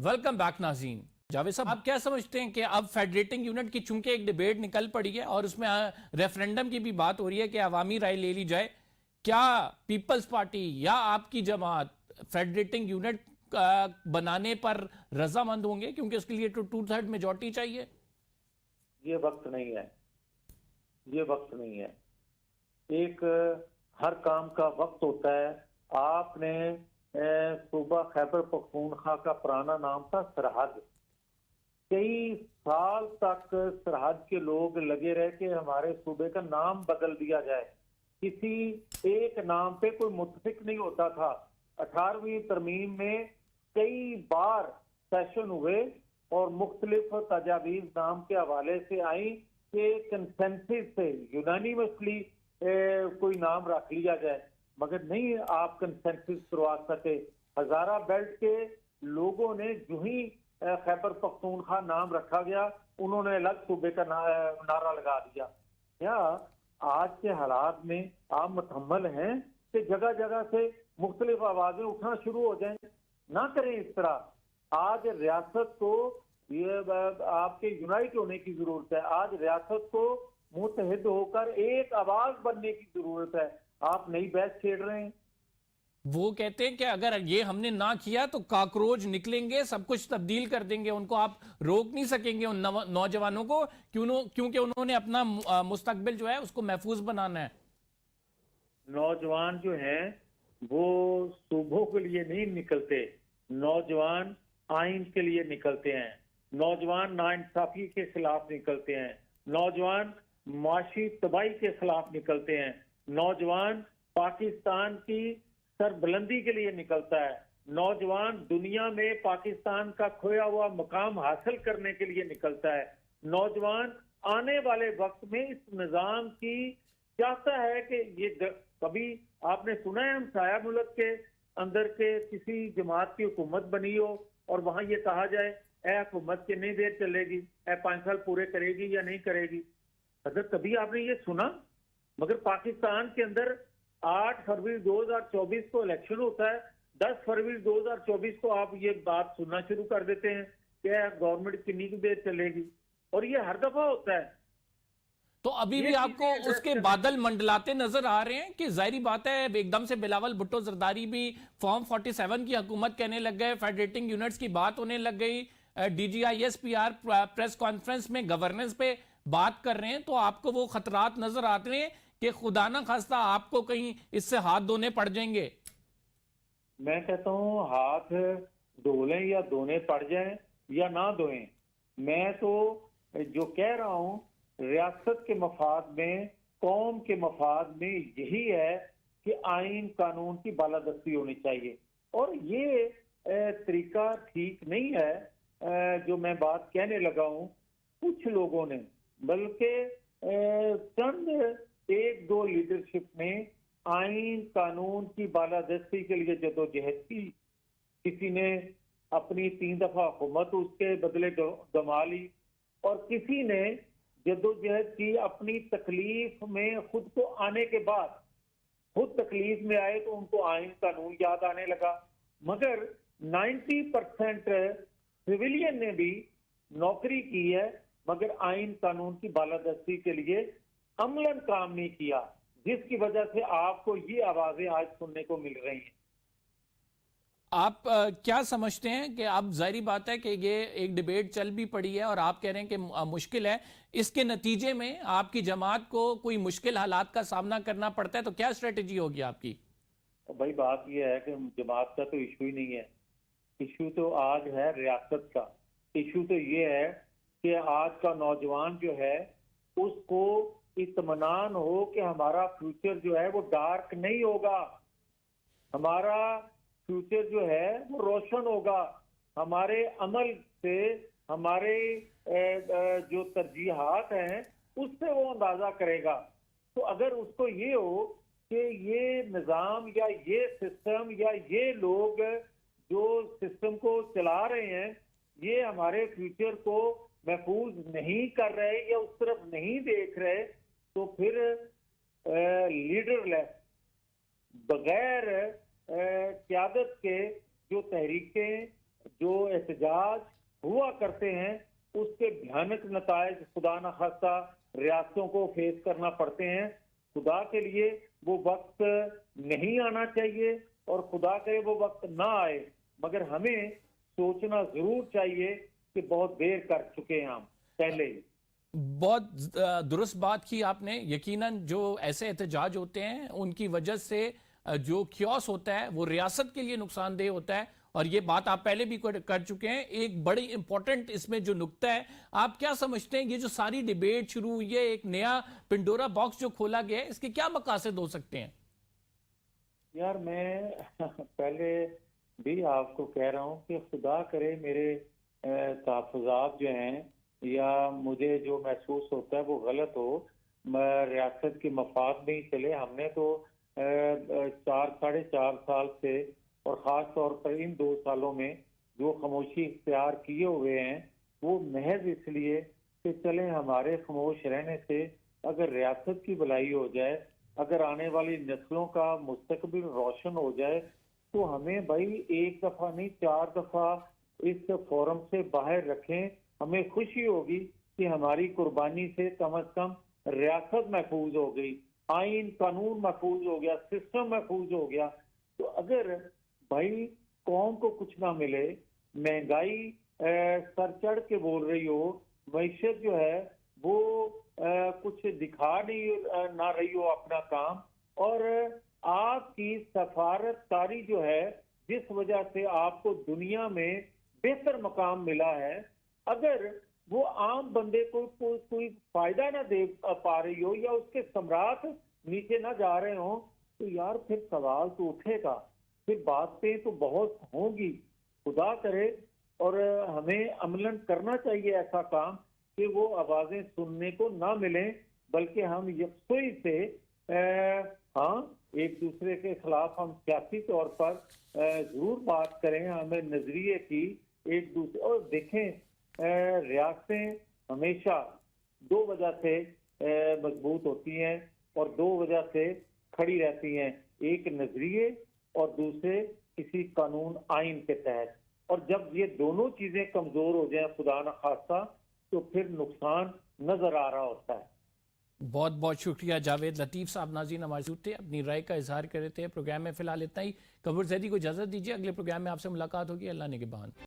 Welcome back ناظرین. جاوید صاحب، آپ کیا سمجھتے ہیں کہ اب فیڈریٹنگ یونٹ کی چونکہ ایک ڈیبیٹ نکل پڑی ہے اور اس میں ریفرنڈم کی بھی بات ہو رہی ہے کہ عوامی رائے لے لی جائے، کیا پیپلز پارٹی یا آپ کی جماعت فیڈریٹنگ یونٹ بنانے پر رضامند ہوں گے؟ کیونکہ اس کے لیے تو 2/3 میجورٹی چاہیے. یہ وقت نہیں ہے، یہ وقت نہیں ہے. ایک ہر کام کا وقت ہوتا ہے. آپ نے صوبہ خیبر پختونخوا کا پرانا نام تھا سرحد. کئی سال تک سرحد کے لوگ لگے رہے کہ ہمارے صوبے کا نام بدل دیا جائے. کسی ایک نام پہ کوئی متفق نہیں ہوتا تھا. 18ویں ترمیم میں کئی بار سیشن ہوئے اور مختلف تجاویز نام کے حوالے سے آئیں کہ کنسنسس سے یونانیمسلی کوئی نام رکھ لیا جائے، مگر نہیں آپ کنسنسس کروا سکے. ہزارہ بیلٹ کے لوگوں نے جو ہی خیبر پختونخوا نام رکھا گیا، انہوں نے الگ صوبے کا نعرہ لگا دیا. کیا آج کے حالات میں آپ متحمل ہیں کہ جگہ جگہ سے مختلف آوازیں اٹھنا شروع ہو جائیں؟ نہ کریں اس طرح. آج ریاست کو یہ آپ کے یونائٹ ہونے کی ضرورت ہے. آج ریاست کو متحد ہو کر ایک آواز بننے کی ضرورت ہے. آپ نئی بحث چھیڑ رہے ہیں. وہ کہتے ہیں کہ اگر یہ ہم نے نہ کیا تو کاکروچ نکلیں گے، سب کچھ تبدیل کر دیں گے. ان کو آپ روک نہیں سکیں گے، ان نوجوانوں کو، کیونکہ انہوں نے اپنا مستقبل جو ہے اس کو محفوظ بنانا ہے. نوجوان جو ہیں وہ صوبوں کے لیے نہیں نکلتے، نوجوان آئین کے لیے نکلتے ہیں. نوجوان ناانصافی کے خلاف نکلتے ہیں. نوجوان معاشی تباہی کے خلاف نکلتے ہیں. نوجوان پاکستان کی سربلندی کے لیے نکلتا ہے. نوجوان دنیا میں پاکستان کا کھویا ہوا مقام حاصل کرنے کے لیے نکلتا ہے. نوجوان آنے والے وقت میں اس نظام کی چاہتا ہے کہ یہ کبھی آپ نے سنا ہے ہمسایہ ملک کے اندر کے کسی جماعت کی حکومت بنی ہو اور وہاں یہ کہا جائے اے حکومت کتنی دیر چلے گی، اے 5 سال پورے کرے گی یا نہیں کرے گی؟ حضرت کبھی آپ نے یہ سنا؟ مگر پاکستان کے اندر 8 فروری 2024 کو الیکشن ہوتا ہے. 10 فروری 2024 کو آپ یہ بات سننا شروع کر دیتے ہیں کہ گورنمنٹ کتنی دیر چلے گی، اور یہ ہر دفعہ ہوتا ہے. تو ابھی بھی آپ کو اس کے بادل منڈلاتے نظر آ رہے ہیں کہ ظاہری بات ہے ایک دم سے بلاول بھٹو زرداری بھی فارم 47 کی حکومت کہنے لگ گئے، فیڈریٹنگ یونٹس کی بات ہونے لگ گئی، D G I S P R press conference میں گورننس پہ بات کر رہے ہیں. تو آپ کو وہ خطرات نظر آتے ہیں کہ خدا نہ خواستہ آپ کو کہیں اس سے ہاتھ دھونے پڑ جائیں گے؟ میں کہتا ہوں ہاتھ دھو لیں یا دھونے پڑ جائیں یا نہ دھوئیں، میں تو جو کہہ رہا ہوں ریاست کے مفاد میں، قوم کے مفاد میں یہی ہے کہ آئین قانون کی بالادستی ہونی چاہیے. اور یہ طریقہ ٹھیک نہیں ہے جو میں بات کہنے لگا ہوں کچھ لوگوں نے، بلکہ چند 1-2 لیڈرشپ نے آئین قانون کی بالادستی کے لیے جدوجہد کی. کسی نے اپنی 3 دفعہ حکومت اس کے بدلے گما لی، اور کسی نے جدوجہد کی اپنی تکلیف میں خود کو آنے کے بعد، خود تکلیف میں آئے تو ان کو آئین قانون یاد آنے لگا. مگر 90% سویلین نے بھی نوکری کی ہے مگر آئین قانون کی بالادستی کے لیے عملاً کام نہیں کیا، جس کی وجہ سے آپ کو یہ آوازیں آج سننے کو مل رہی ہیں. آپ کیا سمجھتے ہیں کہ اب ظاہری بات ہے کہ یہ ایک ڈیبیٹ چل بھی پڑی ہے اور آپ کہہ رہے ہیں کہ مشکل ہے، اس کے نتیجے میں آپ کی جماعت کو کوئی مشکل حالات کا سامنا کرنا پڑتا ہے، تو کیا اسٹریٹجی ہوگی آپ کی؟ بھائی بات یہ ہے کہ جماعت کا تو ایشو ہی نہیں ہے. ایشو تو آج ہے ریاست کا. ایشو تو یہ ہے کہ آج کا نوجوان جو ہے اس کو اطمینان ہو کہ ہمارا فیوچر جو ہے وہ ڈارک نہیں ہوگا، ہمارا فیوچر جو ہے وہ روشن ہوگا. ہمارے عمل سے، ہمارے جو ترجیحات ہیں اس سے وہ اندازہ کرے گا. تو اگر اس کو یہ ہو کہ یہ نظام یا یہ سسٹم یا یہ لوگ جو سسٹم کو چلا رہے ہیں یہ ہمارے فیوچر کو محفوظ نہیں کر رہے یا اس طرف نہیں دیکھ رہے، تو پھر لیڈر لیس، بغیر قیادت کے جو تحریکیں، جو احتجاج ہوا کرتے ہیں اس کے بھیانک نتائج خدا نہ خواستہ ریاستوں کو فیس کرنا پڑتے ہیں. خدا کے لیے وہ وقت نہیں آنا چاہیے اور خدا کرے وہ وقت نہ آئے، مگر ہمیں سوچنا ضرور چاہیے کہ بہت دیر کر چکے ہیں ہم پہلے ہی. بہت درست بات کی آپ نے. یقیناً جو ایسے احتجاج ہوتے ہیں ان کی وجہ سے جو کیوس ہوتا ہے وہ ریاست کے لیے نقصان دہ ہوتا ہے، اور یہ بات آپ پہلے بھی کر چکے ہیں. ایک بڑی امپورٹنٹ اس میں جو نکتہ ہے، آپ کیا سمجھتے ہیں یہ جو ساری ڈیبیٹ شروع ہوئی ہے، ایک نیا پنڈورا باکس جو کھولا گیا ہے، اس کے کیا مقاصد ہو سکتے ہیں؟ یار میں پہلے بھی آپ کو کہہ رہا ہوں کہ خدا کرے میرے تحفظات جو ہیں یا مجھے جو محسوس ہوتا ہے وہ غلط ہو، ریاست کے مفاد میں ہی چلے. ہم نے تو 4.5 سال سے اور خاص طور پر ان 2 سالوں میں جو خاموشی اختیار کیے ہوئے ہیں وہ محض اس لیے کہ چلیں ہمارے خاموش رہنے سے اگر ریاست کی بھلائی ہو جائے، اگر آنے والی نسلوں کا مستقبل روشن ہو جائے تو ہمیں بھائی 1 دفعہ نہیں 4 دفعہ اس فورم سے باہر رکھیں. ہمیں خوشی ہوگی کہ ہماری قربانی سے کم از کم ریاست محفوظ ہو گئی، آئین قانون محفوظ ہو گیا، سسٹم محفوظ ہو گیا. تو اگر بھائی قوم کو کچھ نہ ملے، مہنگائی سر چڑھ کے بول رہی ہو، معیشت جو ہے وہ کچھ دکھا نہیں نہ رہی ہو اپنا کام، اور آپ کی سفارت کاری جو ہے جس وجہ سے آپ کو دنیا میں بہتر مقام ملا ہے، اگر وہ عام بندے کو کوئی فائدہ نہ دے پا رہی ہو یا اس کے ثمرات نیچے نہ جا رہے ہوں، تو یار پھر سوال تو اٹھے گا، پھر باتیں تو بہت ہوں گی. خدا کرے اور ہمیں عملاً کرنا چاہیے ایسا کام کہ وہ آوازیں سننے کو نہ ملیں، بلکہ ہم یکسوئی سے ہاں ایک دوسرے کے خلاف ہم سیاسی طور پر ضرور بات کریں، ہمیں نظریے کی ایک دوسرے. اور دیکھیں ریاستیں ہمیشہ 2 وجہ سے مضبوط ہوتی ہیں اور 2 وجہ سے کھڑی رہتی ہیں، ایک نظریے اور دوسرے کسی قانون آئین کے تحت. اور جب یہ دونوں چیزیں کمزور ہو جائیں خدا نہ خواستہ تو پھر نقصان نظر آ رہا ہوتا ہے. بہت بہت شکریہ جاوید لطیف صاحب. ناظرین ہمارے ساتھ تھے، اپنی رائے کا اظہار کر رہے تھے. پروگرام میں فی الحال اتنا ہی. قمر زیدی کو اجازت دیجیے، اگلے پروگرام میں آپ سے ملاقات ہوگی. اللہ نگہبان.